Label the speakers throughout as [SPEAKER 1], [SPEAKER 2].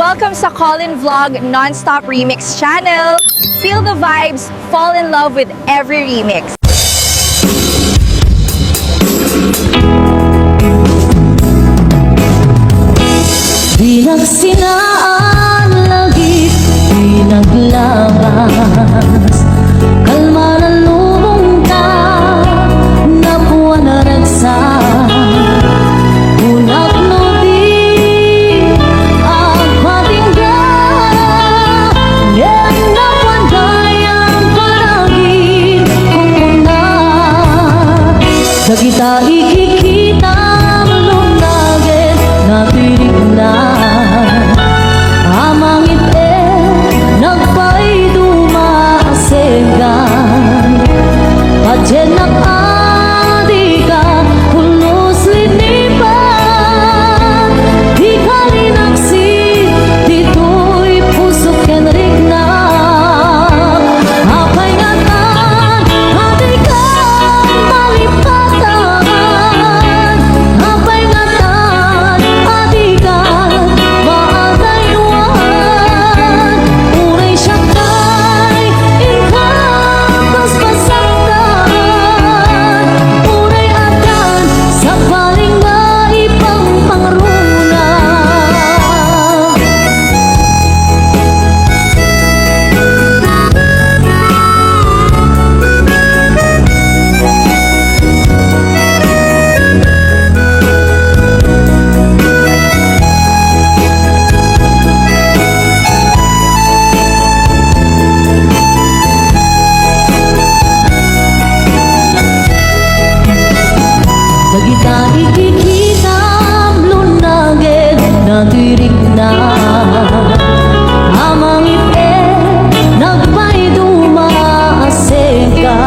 [SPEAKER 1] Welcome sa Colin Vlog Non-Stop Remix channel. Feel the vibes, fall in love with every remix.
[SPEAKER 2] Di nagsinaan lagi, di naglabas. Kalma na lumungta, napuwa na ragsa. Unak no di, ang patinggan. Yan na pandayang palagi kung una. Sa kita ikikita, malunagin na tirig na. Amang ite, nagpa'y dumasegan. Padyan ng adi ka, pulos linipan. Di ka linaksid, dito'y puso kenrig na. Apay ngatan, adi ka malipatan. Apay ngatan, adi ka maadaywan. Uray siyakay, inkapas pasaktan. Uray adan, sa paling na ipang pangruna. Nagita ikikita, lunagin na tirig na. Amang ipe, nagpa'y dumaaseka.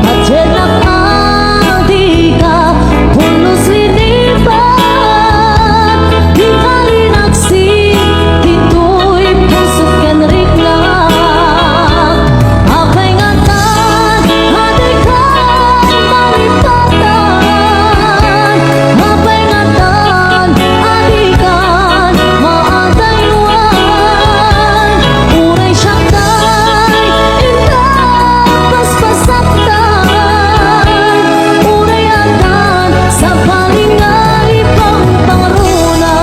[SPEAKER 2] Padyan ng adi ka, pulos linipan. Di ka linaksid, dito'y puso kenrig na. Apay ngatan, adi ka malipatan. Apay ngatan, adi ka maadaywan. Uray siyakay, inkapas pasaktan. Uray adan, sa paling na ipang pangruna.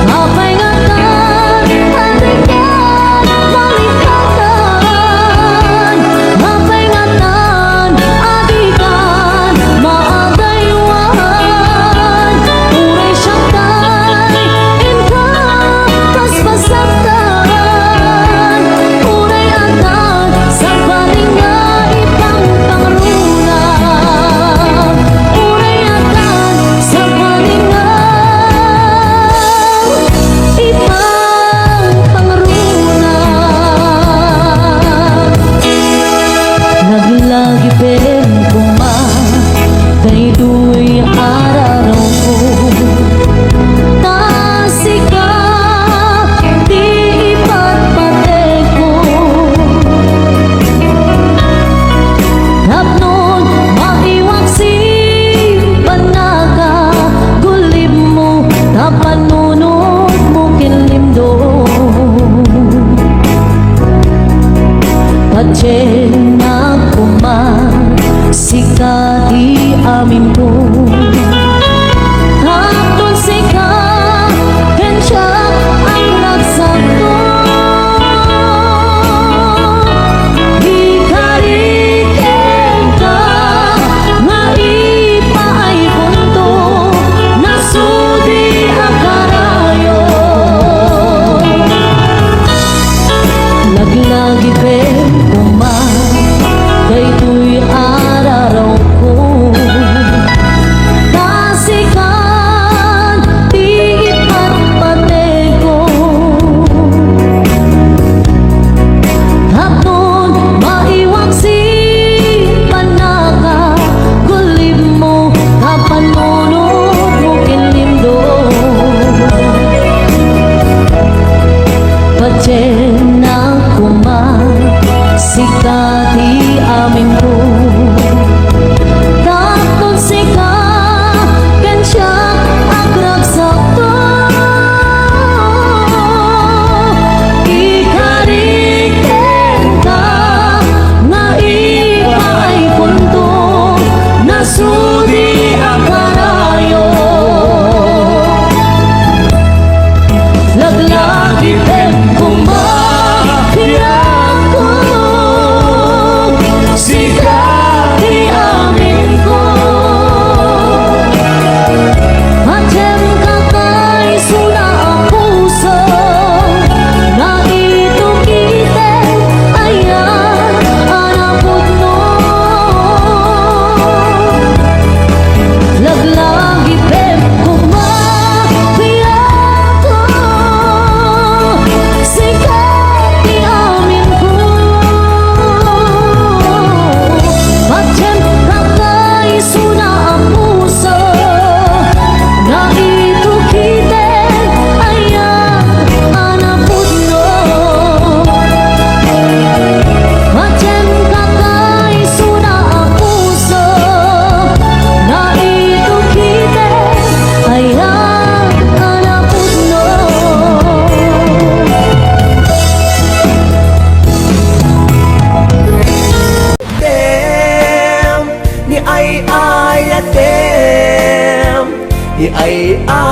[SPEAKER 2] Apay ngatan, adi ka malipatan. Apay ngatan, adi ka maadaywan. Uray siyakay, inkapas pasaktan. Uray adan, sa paling na ipang pangruna. Uray adan, sa paling na ipang pangruna. Naglagi pen kuma, daytoy araraw ko. Tasika, di ipatpatay ko. Tapnon, maiwag si panaka. Gulib mo, tapanunod mo kinlimdo. Padyan na kuman, sika di amin mo. Tapon sika, kensya ang nagsakto. Di kariken ka, maipaay punto. Nasudi ang karayo. Naglagi pen kuman, daytoy araraw ko. Tasikan, di ipatpatay ko. Tapon, maiwag si panaka. Gulib mo, tapanunod mo kinlimdo. Padyan na kuman, sika di amin ko. Tapon sika, kensya ang nagsakto.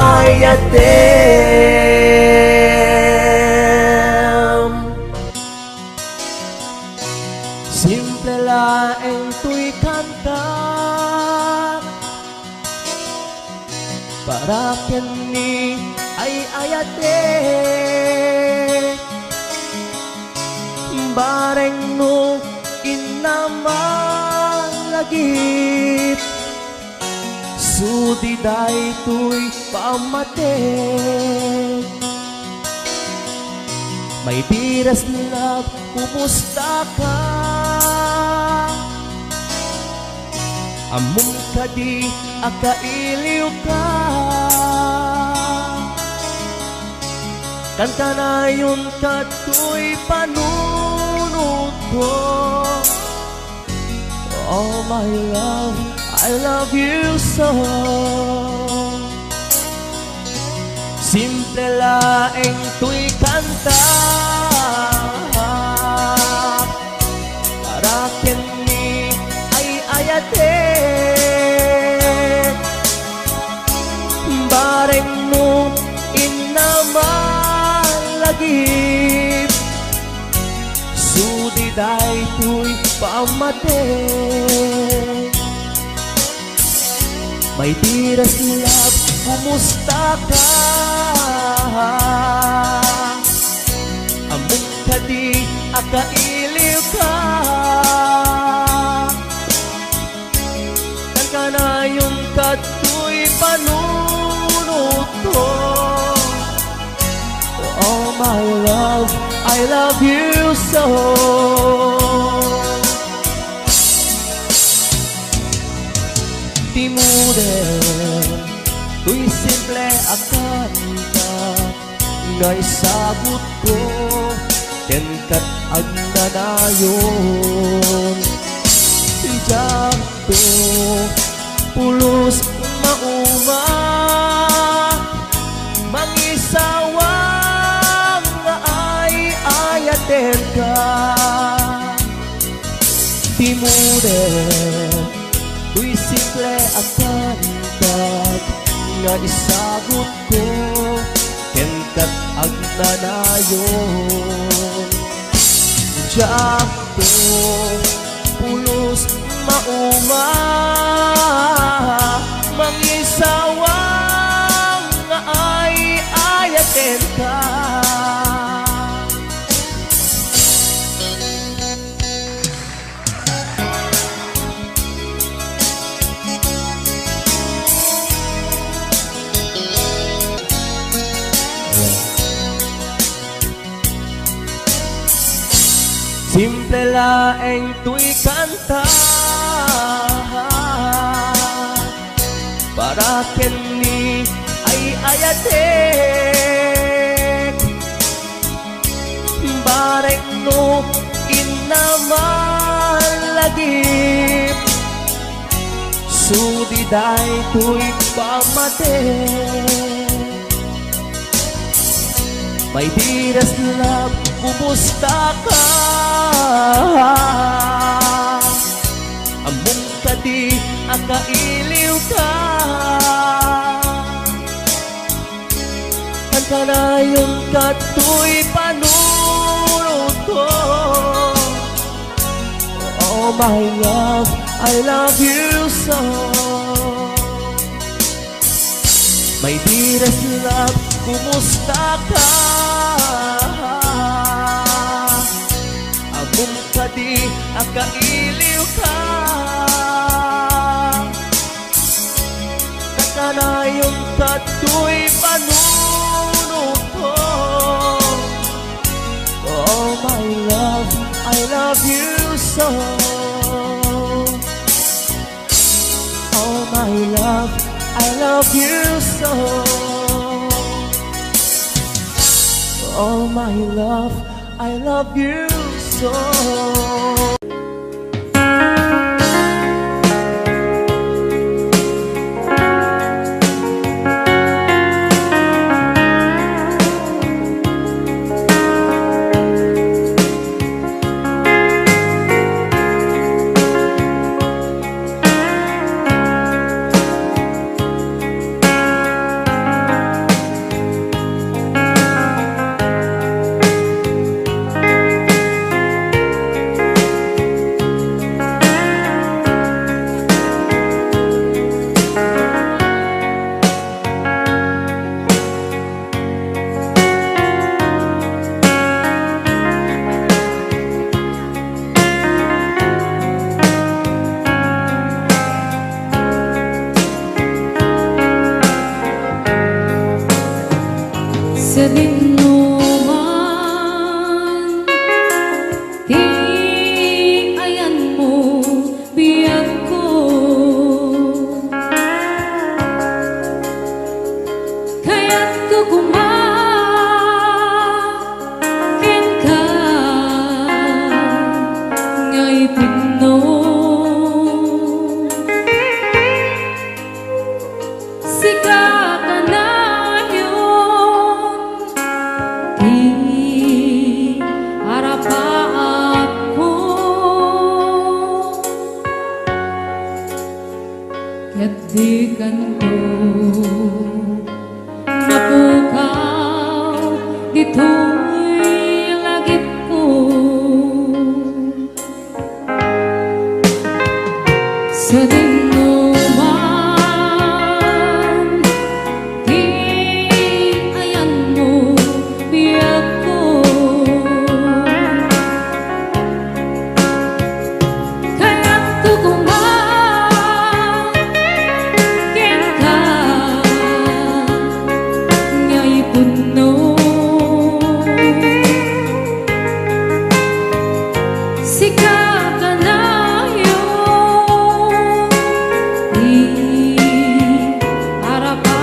[SPEAKER 3] ayatem. Simple laeng tuy kanta para kini ay ayate bareng no inamalagip sudi day tuy pamate. May dearest love, kumusta ka? Among kadi akailiw ka. Kanta na yun kato'y panunod ko. Oh my love, I love you so. Simple laeng tuy kanta para kini ay ayate bareng mo inamalagip sudi day tuy pamate. May dearest love, kumusta ka? Among kadi akailiw ka. Kanta na yung kato'y panunod ko. Oh my love, I love you so. Timude, tuy simple akanta nga isagot ko kenkat ang nanayon. Ijak to pulos mauma mangisawang nga ay ayaten ka. Timude, tuy simple akantag nga isagot ko kenkat ang nanayon. Diyak to pulos mauma mangisawang nga ay ayaten ka. Simple laeng tuy kanta para kini ay ayatek bareng no inamalagip sudi day tuy pamate. My dearest love, kumusta ka? Among kadi akailiw ka. Kanta na yung kato'y panunod ko. Oh my love, I love you so. My dearest love, kumusta ka? Among kadi akailiw ka. Kanta na yung kato'y panunod ko. Oh my love, I love you so. Oh my love, I love you so. Oh my love, I love you so.
[SPEAKER 2] sa dinuman, di ayan mo biyag ko. Kaya't kukumakin ka ngay pino. Sika ka na yun, di harapa ako. Ket di kanto mapukaw, dito'y lagip ko. Sa dinuman, di ayan mo biyag ko. Kaya't kukumakin ka ngay puno. Sika ka na yun, di harapa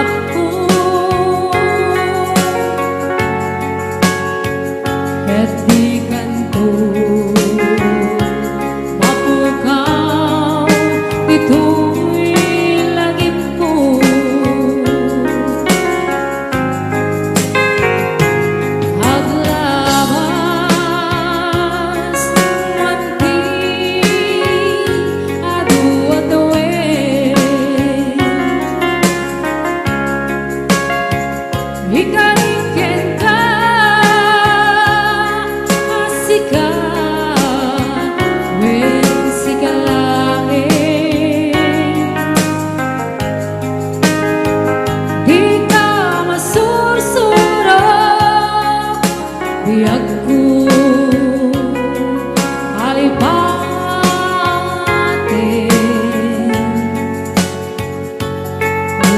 [SPEAKER 2] ako. Ket di kanto mapukaw, dito'y lagip ko. Aglabas manti adu adawe, ikariken ka asika wen sikalae. Di ka masursuro biyag ko alipatin.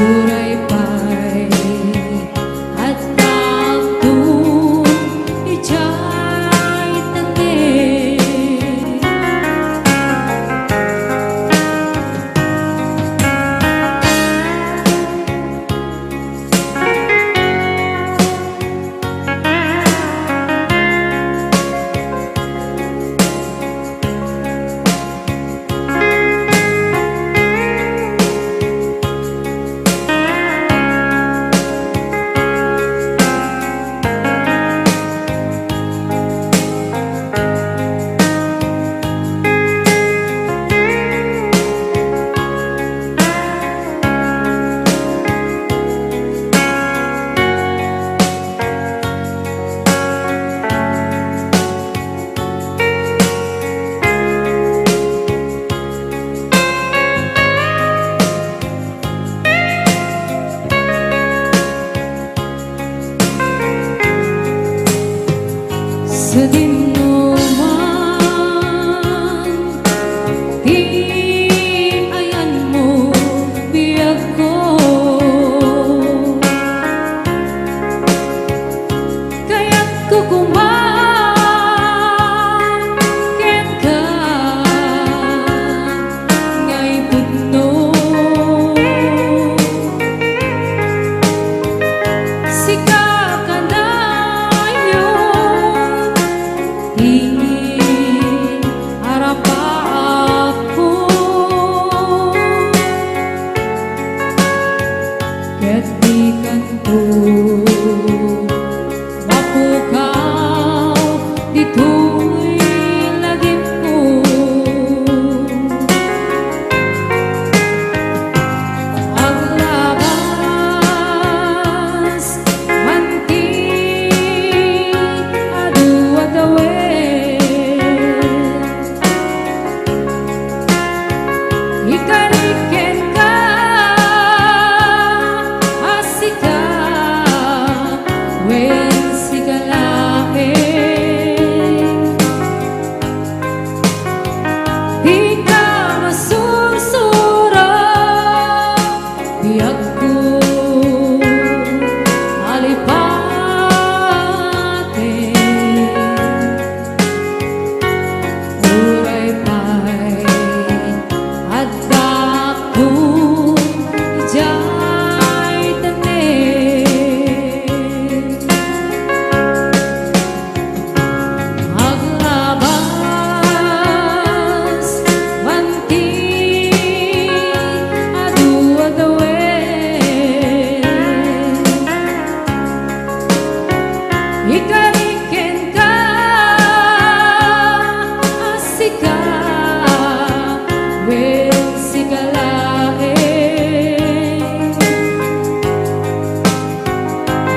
[SPEAKER 2] Uray pa'y at tagtong ijay tanin. Sa dinuman, di ayan mo biyag ko. Kaya't kukumakin ka ngay puno. Sika ka na yun, di harapa ako. Ket di kanto mapukaw, dito'y lagip ko. Aglabas manti adu adawe, ikariken ka asika wen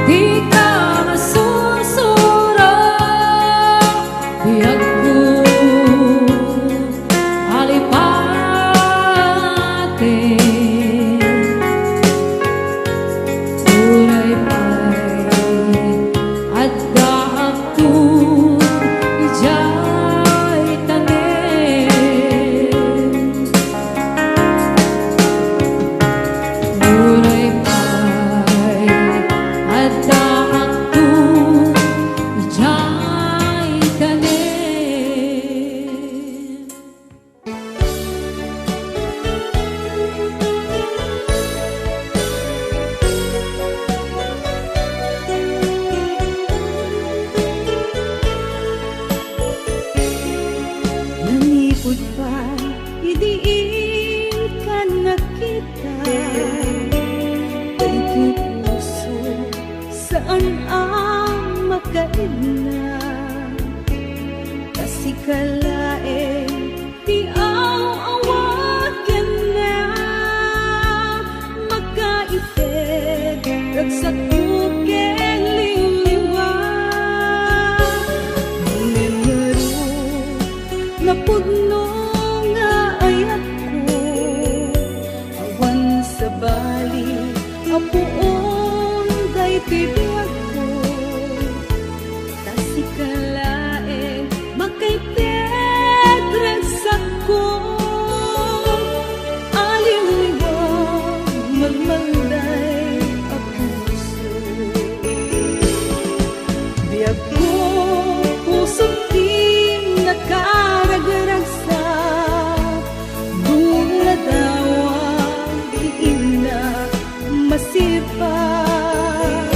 [SPEAKER 2] di ka masusura, biyag ko alipate, uray pa'y adda ako ijay tanim, uray pa'y adda ako ijay tanim.
[SPEAKER 4] Nanipod pa, idiin ka nakita. Ito'y puso, saan ang makaila? Kasi kalaeng di awat ka na. Magkaipid, ragsak bukeng liliwa. Ngunit napudno nga ayat ko, awan sa bali, apuon day tibiyag ko. Kasi kalaeng magkaipedreg sa ko, aliw-liwag magmalday a puso. Biyag ko, puso di nakarag-rag sa bunga dawang diin na masipag.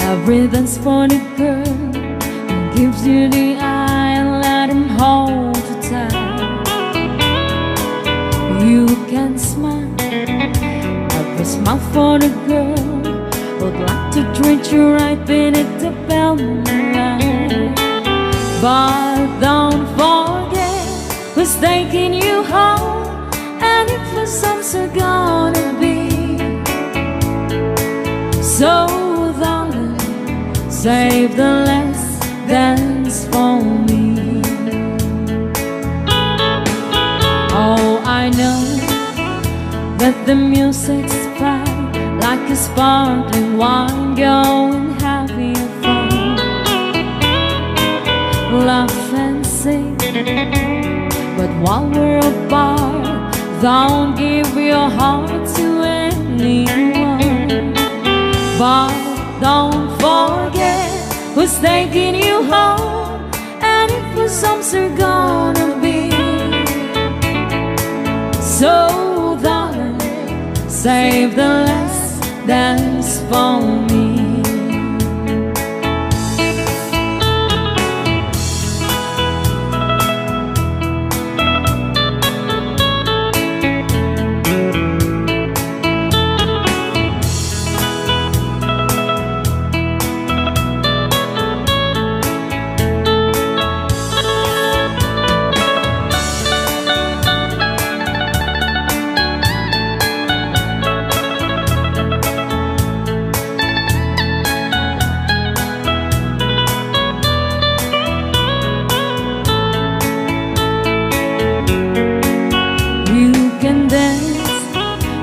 [SPEAKER 2] Everything's for the girl who gives you the eye and let him hold you tight. You can smile, every smile for the girl would like to treat you right beneath the moonlight. But don't forget who's taking you home, and if the sun's gonna be. So darling, save the last dance for me. Oh, I know that the music's fine, like a sparkling wine, going having fun. Laugh and sing, but while we're apart, don't give your heart to anyone. But don't forget who's taking you home, and if the songs are gonna be. So darling, save the last dance for me.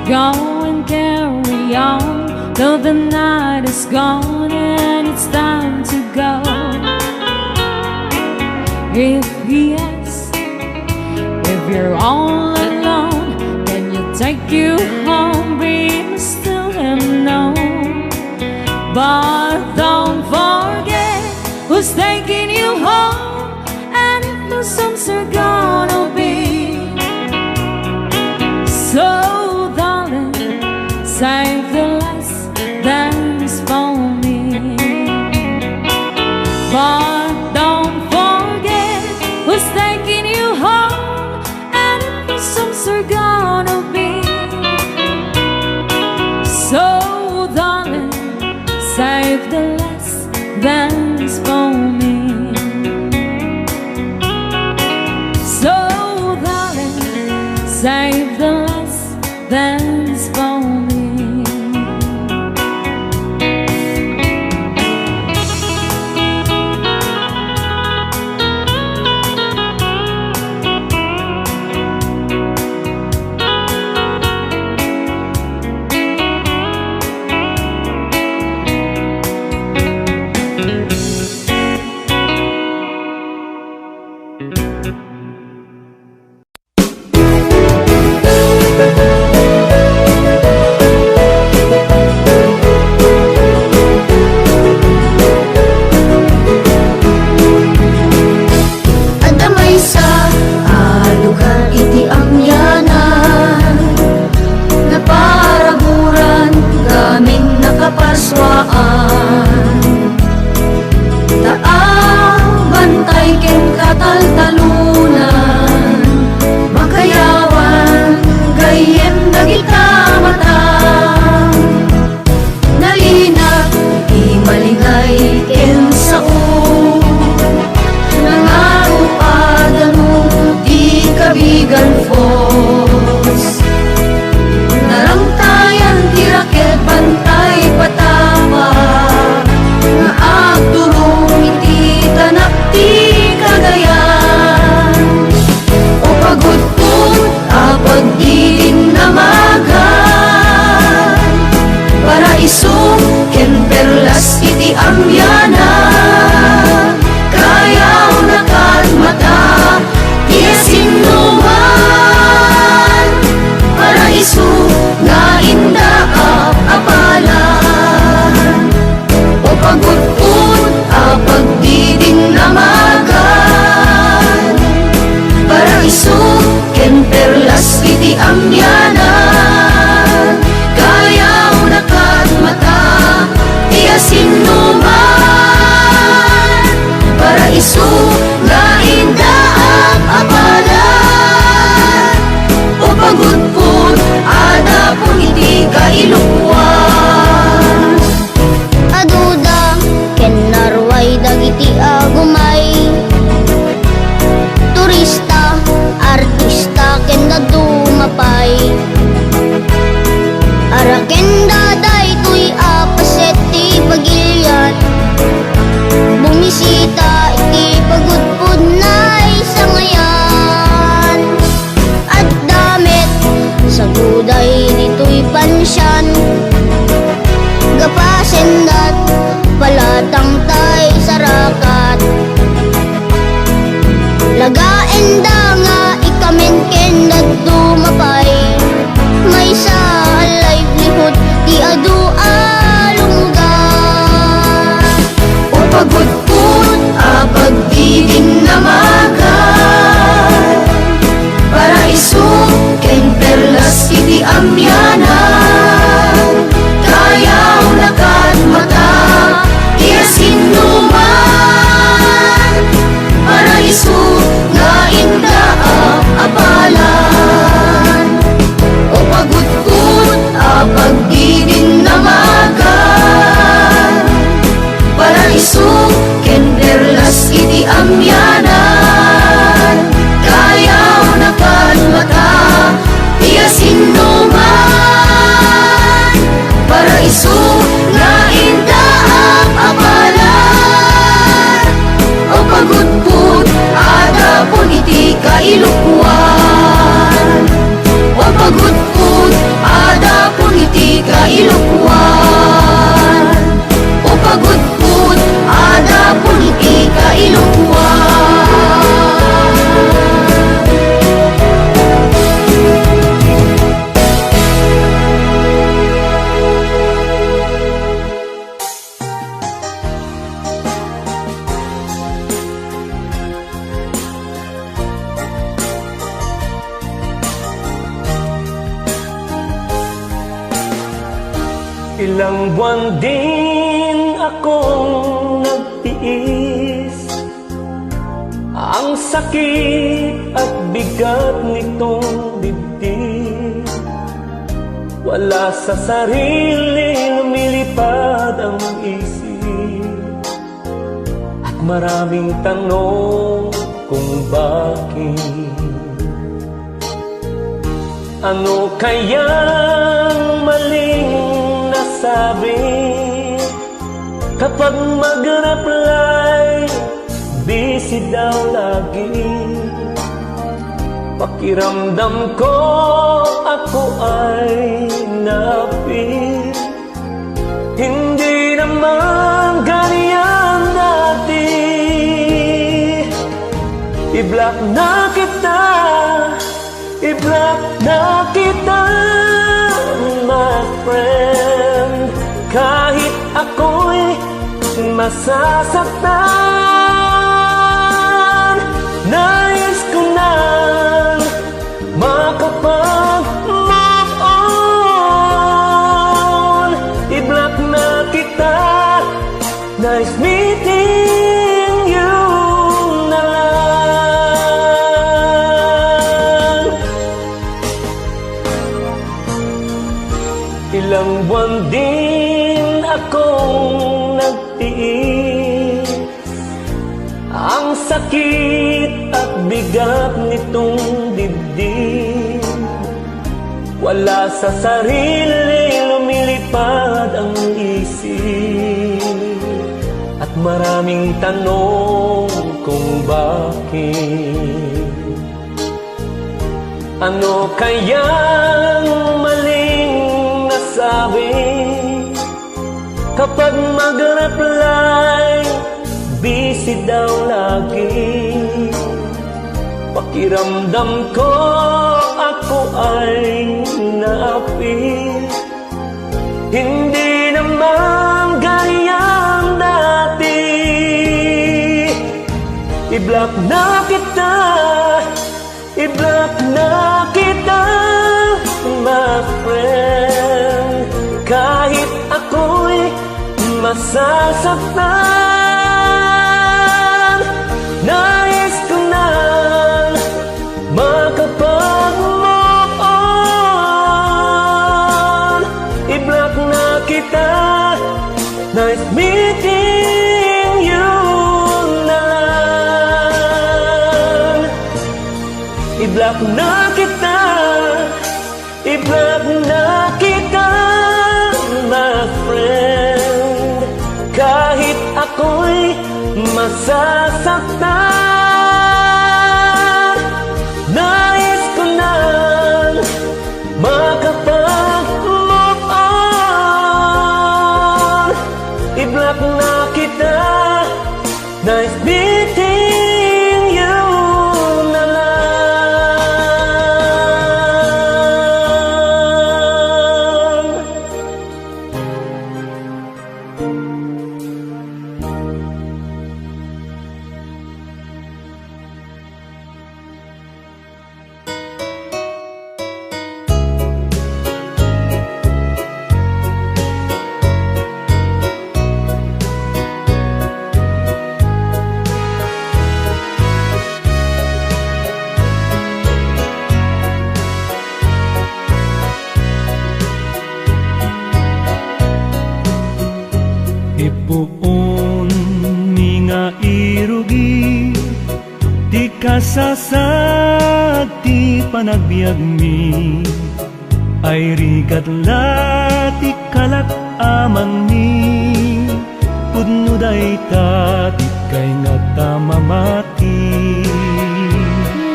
[SPEAKER 2] Go and carry on till the night is gone and it's time to go. If he asks if you're all alone, then you take you home, we must tell him no. But don't forget who's taking you home, and if the songs are gonna be. So save the last dance for me. But don't forget who's taking you home, and if the songs are gonna be. So darling, save the last dance for me. So darling, save the last dance for me.
[SPEAKER 1] kailukuan.
[SPEAKER 5] Aduda ken narway dagiti agumay, turista artista ken dadumapay, araken daday tuy apaset ti pagilyan, bumisita iti pagudpud na isangayan, at damit sa guday dito'y pansyan, gapasendat palatang tay sarakat, lagaenda nga ikamen ken dadumapay, may sa livelihood di adu alunggan.
[SPEAKER 1] O pagudpud a pagdidin na magan, para isuk ken perlas iti amyanan, kayaw nakat mata tiyasin numan, para isuk nga inda apalan. O pagudpud a pagdidin na magan, para isuk ken perlas iti amyanan, kayaw nakat mata tiyasin numan, para isuk nga inda apalan. O pagudpud ada pun iti kailukuan. O pagudpud ada pun iti kailukuan. O pagudpud ada pun iti kailukuan.
[SPEAKER 3] Ilang buwan din akong nagtiis, ang sakit at bigat nitong dibdib. Wala sa sarili lumilipad ang isip, at maraming tanong kung bakit. Ano kayang maling nasabi kapag mag-reply busy daw lagi? Pakiramdam ko ako ay napit, hindi naman ganyan dati. I-block na kita, i-block na kita, my friend. Kahit ako'y masasaktan, nais ko nang makapag-move on. I-block na kita, nice meeting you na lang. Ilang buwan din akong nagtiis, ang sakit at bigat nitong dibdib. Wala sa sarili lumilipad ang isip, at maraming tanong kung bakit. Ano kayang maling nasabi kapag mag-reply busy daw lagi? Pakiramdam ko ako ay naapit, hindi naman ganyan dati. I-block na kita, i-block na kita, my friend. Kahit ako'y masasaktan, nais ko nang makapag-move on. I-block na kita, i-block na kita, my friend. Kahit ako'y masasaktan, nais ko nang makapag-move on. I-block na kita, nice meeting you na lang.
[SPEAKER 6] Ipuon mi nga irugi, di kasasag ti panagbiag mi, ay rigat la ti kalak amang mi, pudno day ta di kay nga tamamati.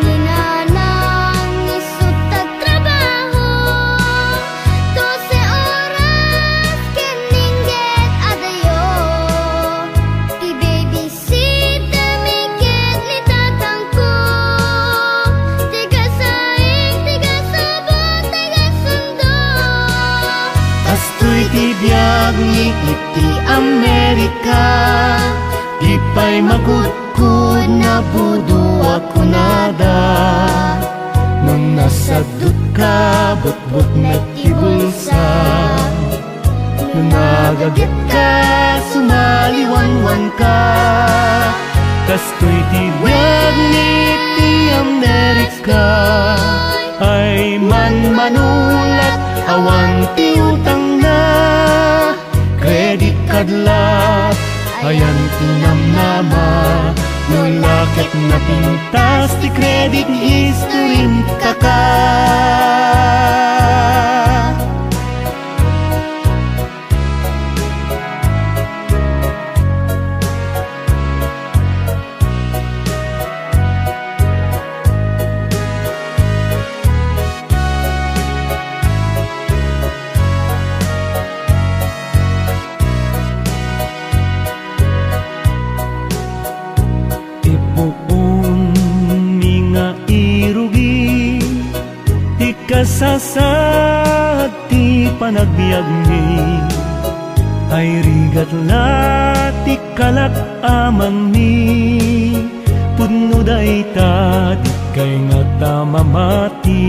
[SPEAKER 5] Ninanang isut at trabaho, 12 oras keningget adayo. Ti babysitter miket ni tatangko, tiga saing, tiga subok, tiga sundo.
[SPEAKER 6] Kastoy ti biag ni iti Amerika, di pa'y magudkud na budo ako nada. Nung nasadot ka, but-but nagkibulsa, nung nagagit ka, sumaliwan-wan ka. Kastoy ti biag ni iti Amerika, ay man-manulat awan ti utang na. Credit card lat, ayan tinamnama, nulakit na pintas ti credit history kaka. Ipuon mi nga irugi, di kasasag ti panagbiag mi, ay rigat la ti kalak amang mi, pudno day ta di kay nga tamamati.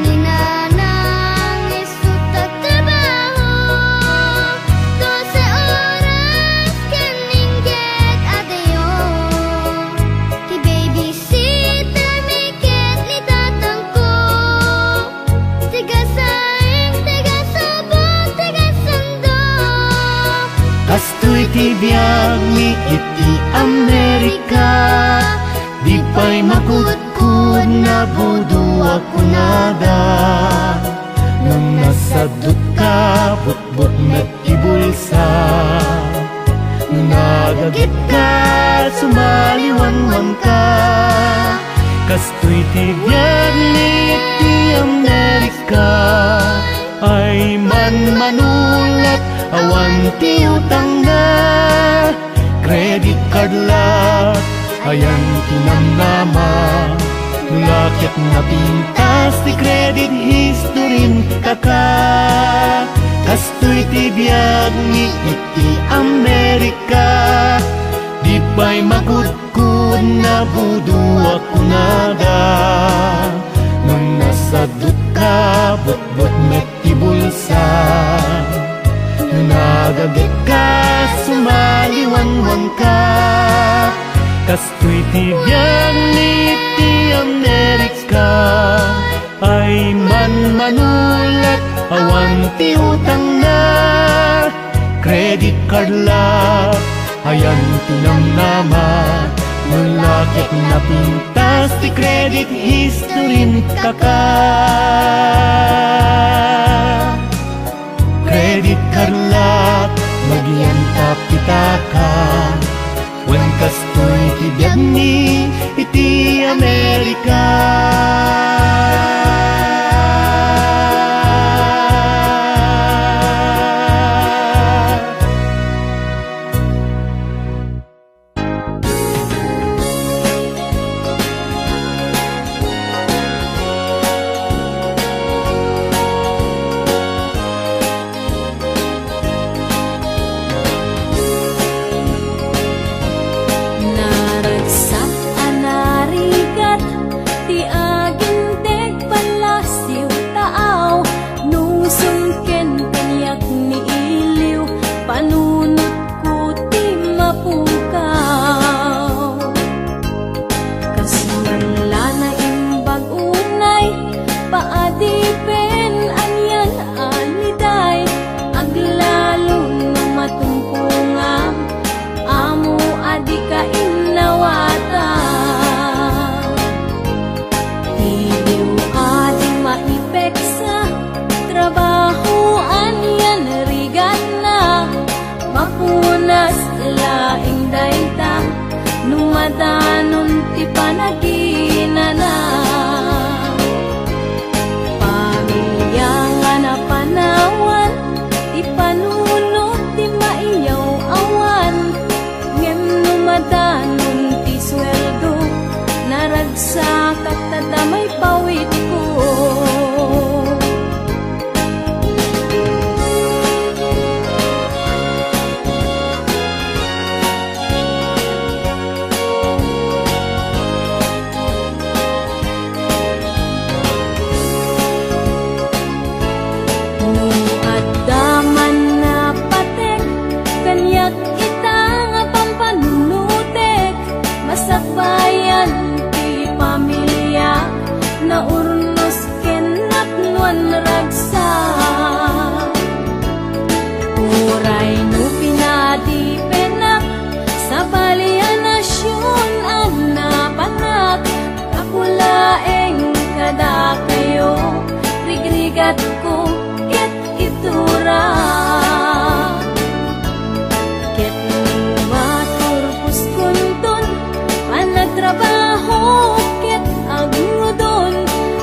[SPEAKER 5] Ninanang isut at trabaho, 12 oras keningget adayo. Ti babysitter miket ni tatangko, tiga saing, tiga subok, tiga sundo.
[SPEAKER 6] Kastoy ti biag ni iti Amerika, di pa'y magudkud na budo ako nada. Nung nasadot ka, but-but nagkibulsa, nung nagagit ka, sumaliwan-wan ka. Kastoy ti biag ni iti Amerika, ay man-manulat awan ti utang na. Credit card lat, ayan tinamnama, lakit na pintas ti credit history kaka. Kastoy ti biag ni iti Amerika, di pa'y magudkud na budo ako nada. Nung nasadot ka, but-but nagkibulsa, nung nagagit ka, sumaliwan-wan ka. Kastoy ti biag ni iti Amerika, ay man-manulat awan ti utang na. Credit card lat, ayan tinamnama, Nulakit na pintas ti credit history kaka. Credit card magyantap kita ka. Wen kastoy ti biyag ni iti Amerika.
[SPEAKER 2] Naragsak anarigat ti aginteg palasiw taaw nung sungken kanyak ni iliw panunot ko ti mapukaw. Kasmanla na imbag unay paadipen anyan aniday aglalong na matumpungang amo adi ka inawata. Iliw adi maipeksa trabaho anyan rigat na mapunas laing dayta numadanon ti panaginana. Pamilya nga napanawan ti panunot ti maiyaw awan ngem numadanon ti sweldo naragsak at tadamay pawid ko. Nuadaman na patek kanyak ita nga pampanunutek masakbayan ti pamilya na urnos kenap nuan ragsak. Uray no pinadipenak sa balian nasyon ang napanak kapulaeng kada kayo rigrigat ko ket itura. Ket maturpus kunton panagtrabaho ket agudon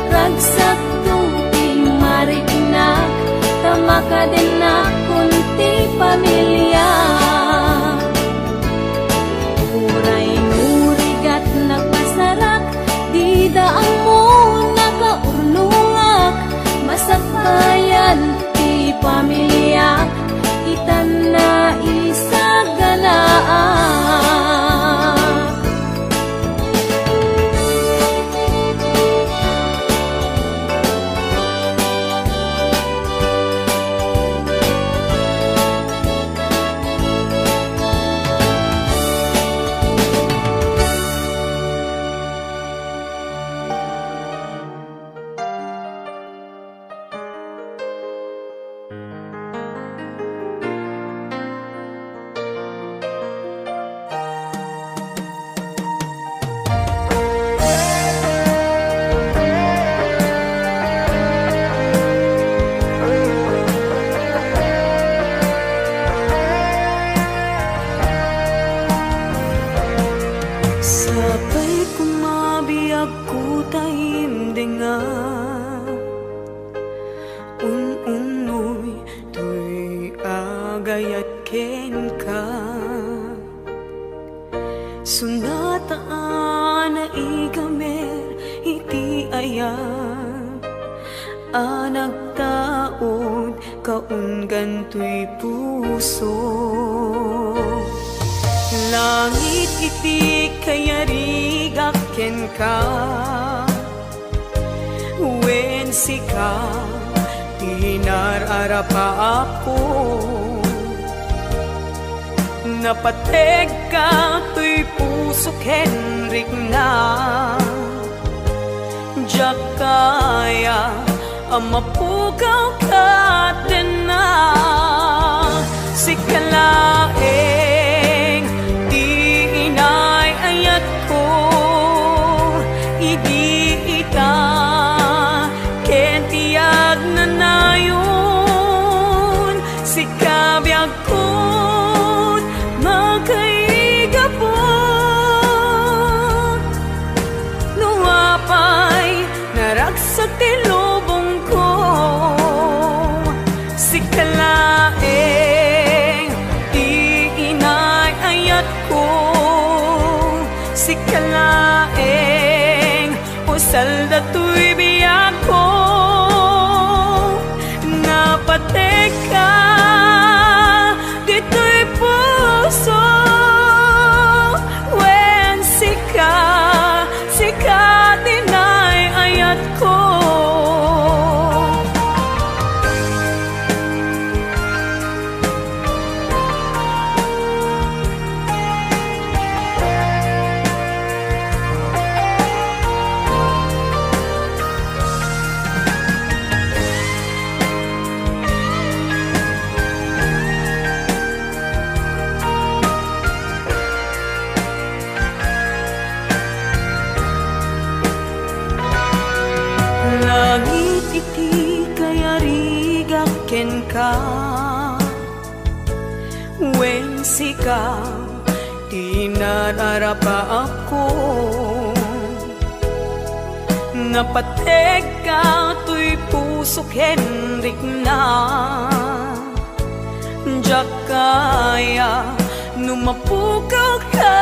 [SPEAKER 2] ragsak tuti marignak tamakadenak kunti pamilya. Uray nurigat nagpasarak di daang mo nakaurnungak masakbayan ti pamilya itan na isagalaak. Sabay kumabiyag ko taim denga ununoy to'y agayat ken ka sunataan na igamer iti ayat anak taod kaunggan to'y puso. Langit iti kayarigak ken ka wen sika tinararapa ako napateg ka to'y puso kenrik na jak kaya amapugaw ka din na sikalaeng di inay ayat si kalaeng usal dato'y biyak ko napateka dito'y puso when sika dinay ayat ko. Langit iti kaya rigaken ka wen sika tinararapa ako napateka to'y pusok Henrik na jakaya numapukaw ka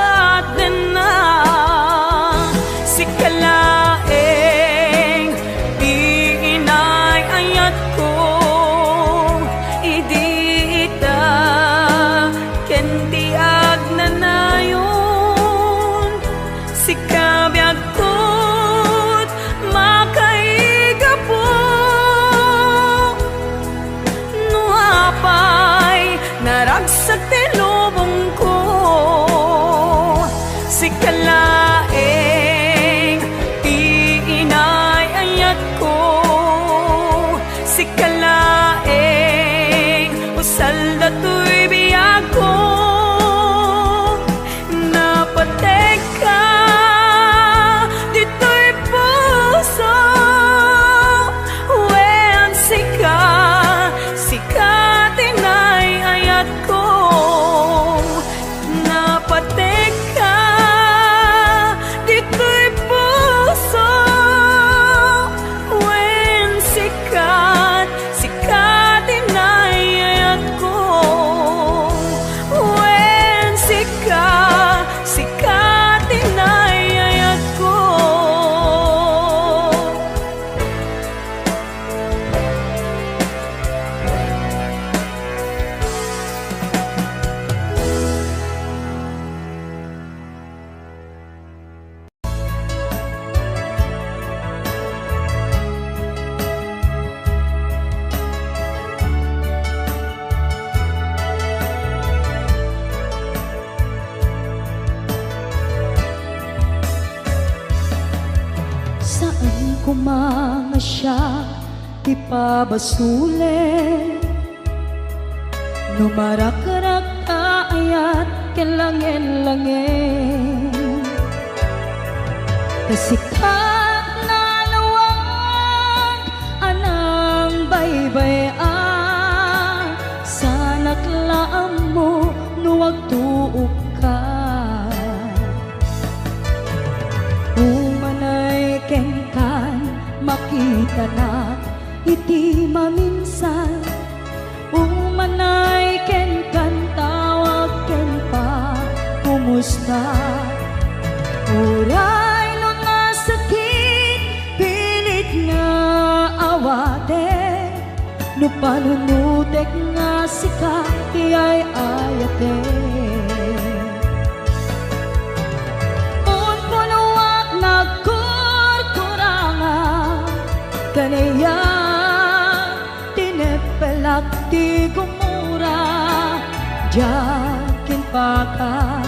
[SPEAKER 2] din na si kalaeng inay ayat ko idita kendi agnanayon si kabyag ko't makaiga po nuapay naragsak tilubong ko si kalaeng inay ayat ko si kalaeng usal dato'y biyak ko napateka dito'y puso when sika tinay ayat ko napateka dito'y puso when sikat dinay ayat ko when sikat dinay ayat ko.
[SPEAKER 4] Saan ko mga siya ipabasule numarakarag ayat kelangin-langin kasikat na lawag anang baybayan sana't laam mo nuwag tuok ka umanay kenkan makita na iti maminsan umanay kenkan tawag ken pa kumusta uray no nasakit pilit nga awate no panunutek nga sika iyay ayate kanaya tinepelak ti gumura jakin paka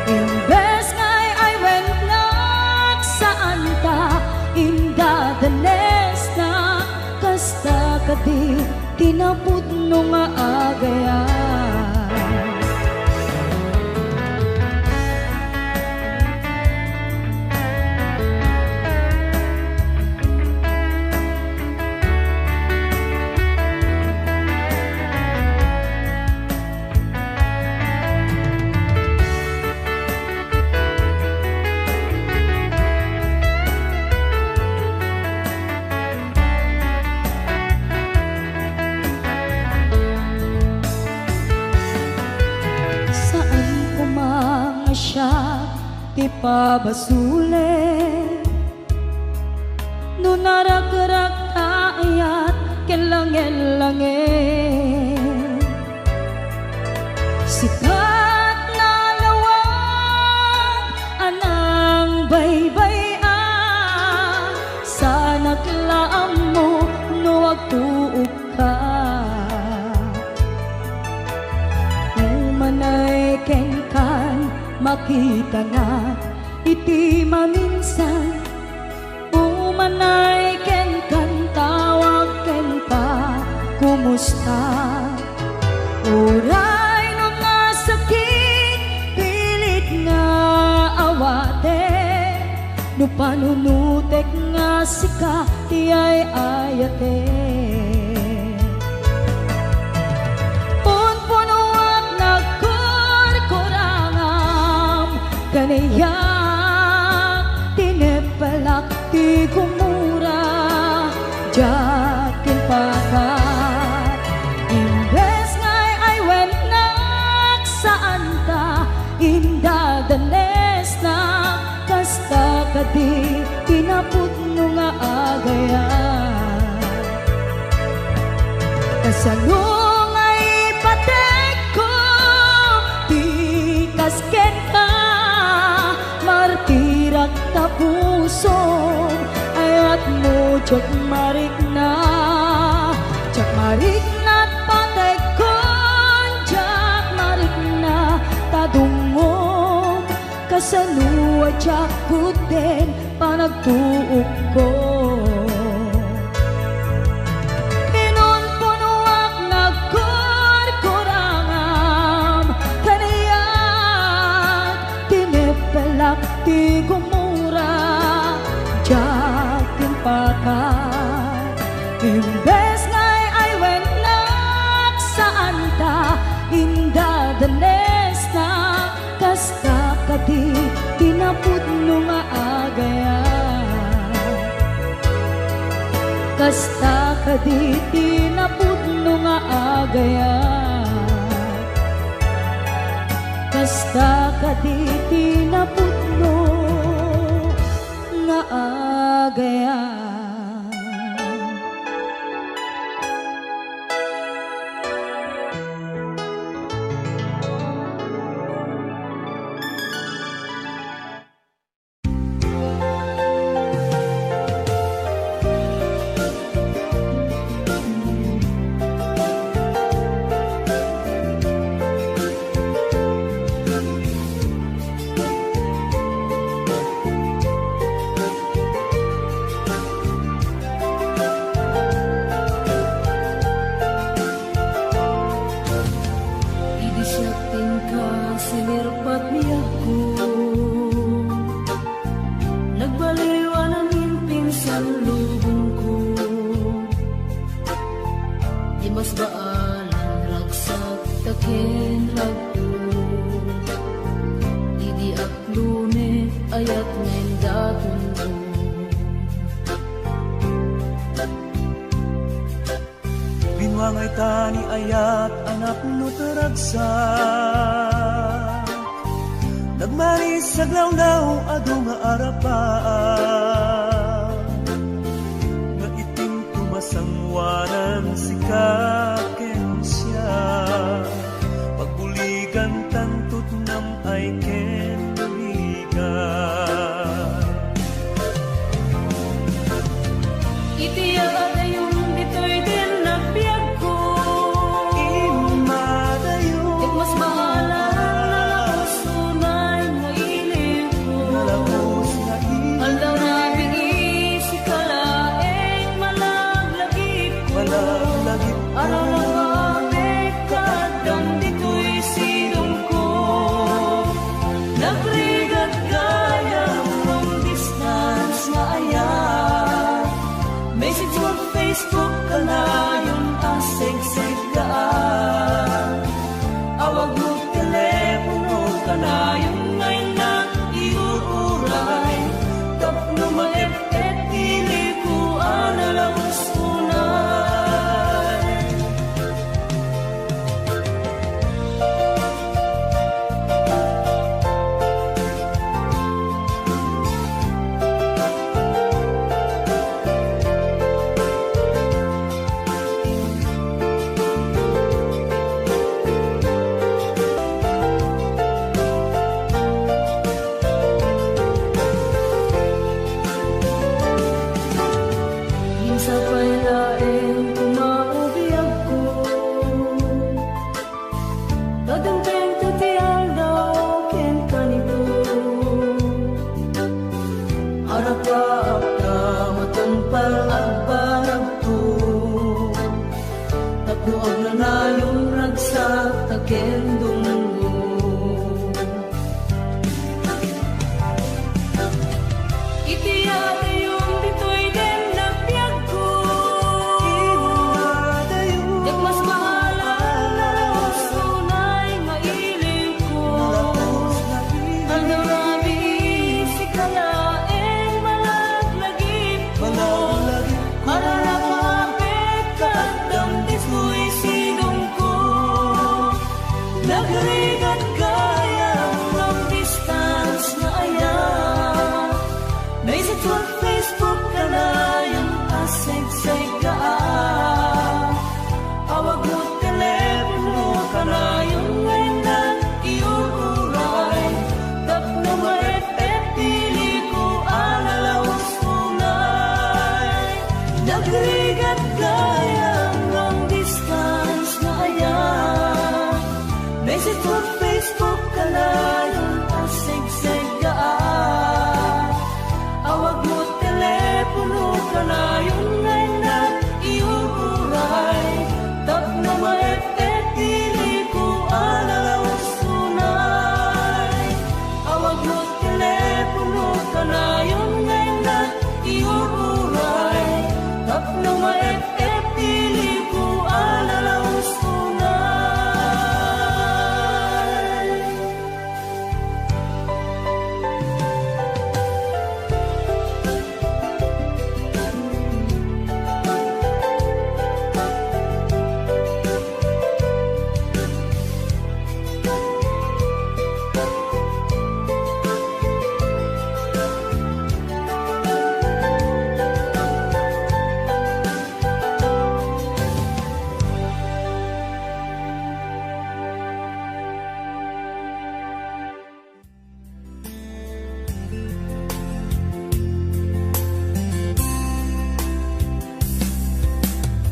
[SPEAKER 4] imbes ngay ay went nak saan ta inda danes na kasta kadi tinapud no nga agayan. ti pabasule no narak-rak taayat kelangen-langen sikat na lawag anang baybayan sa naglaam mo no agtuog ka umanay ken kan makita na iti maminsan umanay ken kan tawag ken pa kumusta uray no nga sakit pilit nga awate no panunutek nga sika tiyay ayate punpunuak nagkurkurangam kanayak tinepelak ti kumura jakin pakat imbes ngay ay wenak saan ta indadanes na kasta kadi pinaputno nga agayan kasanong ay patek ko ti kasken ka martirak ta puso ayat mo jak marik na patay kon jak marik na tadungom kasaluwa jak kuten panagtuog ko pinunpunuak nagkurkurangam kaniyak tinepelak ti gumura jakin pakat imbes ngay ay wenak saan ta indadanes na kasta kadi tinapudno nga agayan kasta kadi tinapudno nga agayan kasta kadi tinapudno nga agayan
[SPEAKER 3] Binwangay tani ayat anak no taragsak nagmanis sa glawlaw adu nga arapaan nga itim tumasangwanan si kaken siya pagbuligan tantut nam ay ken buligan
[SPEAKER 2] Itiya adayon dito'y din nagbiag ko
[SPEAKER 3] imadayon
[SPEAKER 2] mas mahalan na sunay nga ilim ko
[SPEAKER 3] nalabos na
[SPEAKER 2] Aldaw na binisi kalaeng malaglagip ko
[SPEAKER 3] malaglagip
[SPEAKER 2] Araw na kami kadam dito'y silong ko Nagrigat gaya from distance nga ayan Message mo Facebook kalayon asig-sig kaan Awag mo telepono kalayon ngay na iuuray Tapno maep-et ili ko analawos unay
[SPEAKER 4] Duag na ngayong ragsak takendong mo.
[SPEAKER 2] Itiyada yung bitoy din na piyag ko. Yak mas mahalan na sunay mailing ko. Ang darami si kalaeng malaglagip ko. Malalapapit ka damdis mo'y sinong ko. Nagrigat kaya ng distance na ayan. Visit on Facebook ka na yung asig-sig ka. Awag mo telepono ka na yung ngayon na iuuray. Tap na maepet pili ko alalawas tunay. Nagrigat kaya ng distance na ayan. Visit on Facebook ka na yung asig-sig ka. Awag mo telepono ka na yung ngayon na iuuray. Tap na maepet pili ko alalawas tunay. Awag mo telepono ka na yung ngayon na iuuray. Tap na maepet pili ko alalawas tunay.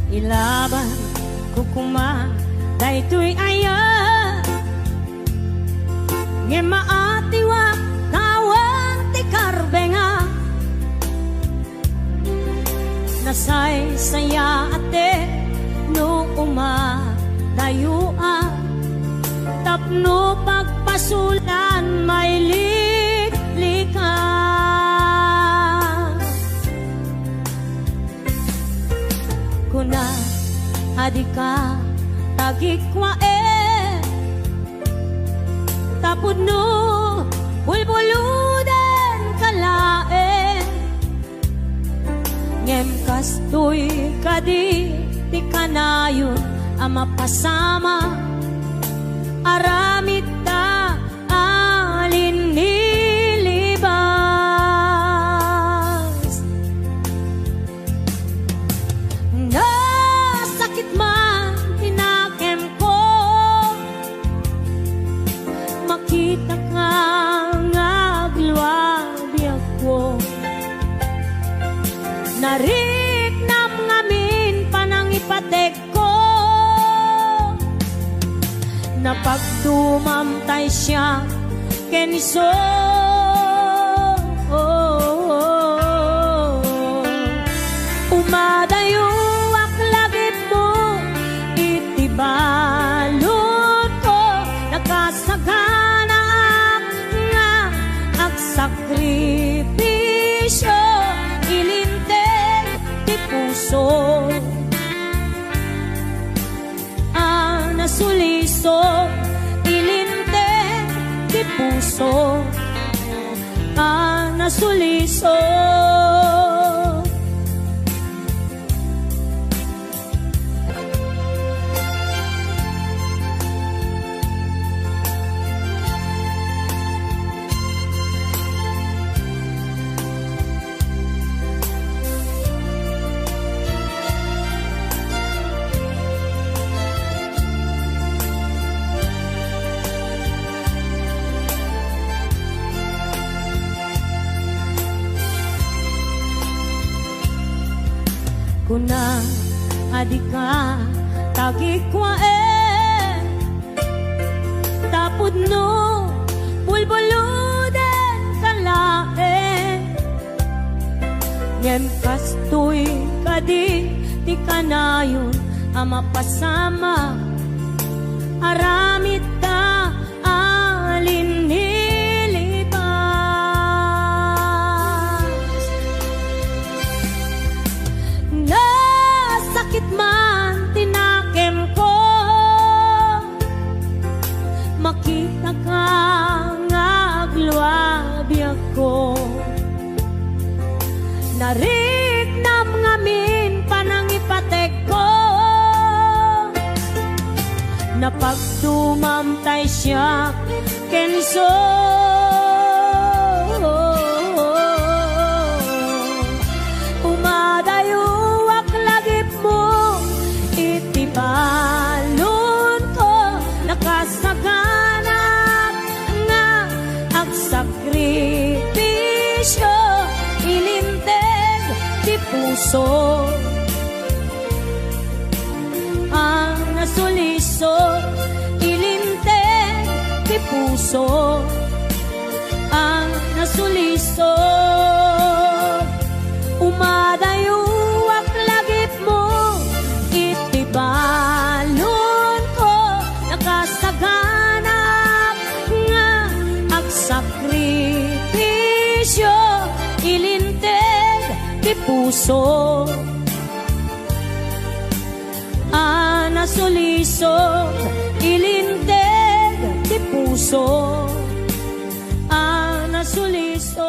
[SPEAKER 2] Ilaban ko kuma daytoy aya nge maatiwa kawan ti karbenga nasay saya ate no uma dayua tapno pagpasulan may liklika. Kuna adika tagikwa tapod no bulbuludan kalae ngem kastoy kadi ti kanayon ama pasama aramid ta alin nilibas nasakit man tinakem ko makita ka ngagluwabi ako nariknam ngamin panang ipatek ko napagtumamtay siya keniso umadayo aklagip mo itibalot ko nakasagana nga aksakripisyo ilinter ti puso nasuliso ilinter ti puso nasuliso. Kuna adika tagikwa tapod no bulbuludan kalae ngem kastoy kadi ti kanayon mapasama aramid ta alin nilibas. Nasakit man tinakem ko, makita ka nga agluabi ako. Nariknam ngamin panangipatek ko, napagtumamtay siya kenso. Umadayuak lagip mo itibalon ko, nakasaganap nga agsakripisyo, ilinteg di puso ang nasuliso, ilinteg di puso ang nasuliso. Umadayuak lagip mo itibalon ko, nakasaganap nga agsakripisyo, ilinteg di puso ang nasuliso, ilinteg di puso ang nasuliso.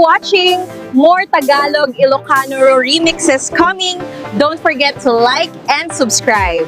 [SPEAKER 1] watching. More Tagalog Ilocano remixes coming. Don't forget to like and subscribe.